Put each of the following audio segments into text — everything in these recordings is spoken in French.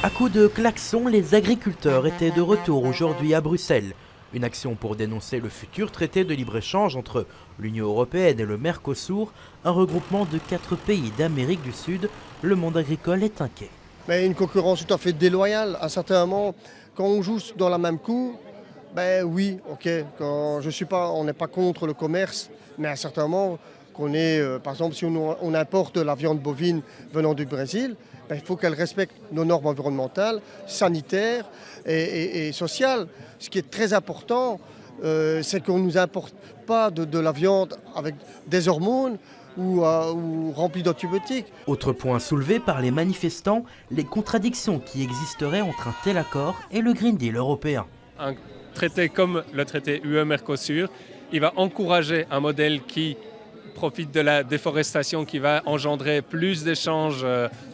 À coups de klaxon, les agriculteurs étaient de retour aujourd'hui à Bruxelles. Une action pour dénoncer le futur traité de libre-échange entre l'Union européenne et le Mercosur, un regroupement de 4 pays d'Amérique du Sud. Le monde agricole est inquiet. Mais une concurrence tout à fait déloyale. À un certain moment, quand on joue dans la même cour, ben oui, ok. On n'est pas contre le commerce, mais à un certain moment, par exemple, si on importe de la viande bovine venant du Brésil, ben, il faut qu'elle respecte nos normes environnementales, sanitaires et sociales. Ce qui est très important, c'est qu'on ne nous importe pas de la viande avec des hormones ou remplie d'antibiotiques. Autre point soulevé par les manifestants, les contradictions qui existeraient entre un tel accord et le Green Deal européen. Un traité comme le traité UE-Mercosur, il va encourager un modèle qui profite de la déforestation, qui va engendrer plus d'échanges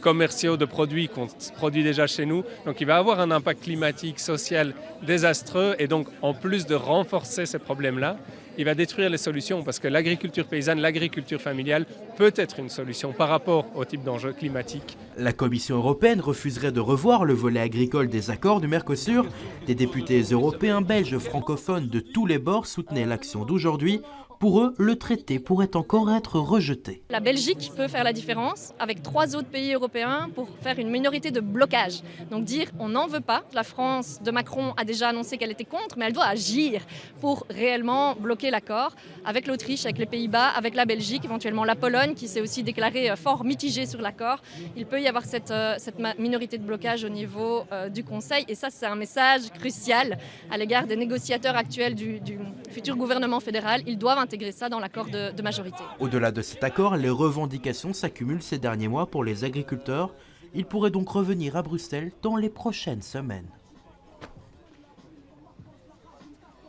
commerciaux de produits qu'on produit déjà chez nous. Donc il va avoir un impact climatique, social désastreux et donc en plus de renforcer ces problèmes-là, il va détruire les solutions parce que l'agriculture paysanne, l'agriculture familiale peut être une solution par rapport au type d'enjeux climatiques. La Commission européenne refuserait de revoir le volet agricole des accords du Mercosur. Des députés européens, belges, francophones de tous les bords soutenaient l'action d'aujourd'hui. Pour eux, le traité pourrait encore être rejeté. La Belgique peut faire la différence avec 3 autres pays européens pour faire une minorité de blocage. Donc dire on n'en veut pas. La France de Macron a déjà annoncé qu'elle était contre, mais elle doit agir pour réellement bloquer l'accord avec l'Autriche, avec les Pays-Bas, avec la Belgique, éventuellement la Pologne qui s'est aussi déclarée fort mitigée sur l'accord. Il peut y avoir cette minorité de blocage au niveau du Conseil et ça c'est un message crucial à l'égard des négociateurs actuels du futur gouvernement fédéral. Ils doivent intégrer ça dans l'accord de majorité. Au-delà de cet accord, les revendications s'accumulent ces derniers mois pour les agriculteurs. Ils pourraient donc revenir à Bruxelles dans les prochaines semaines.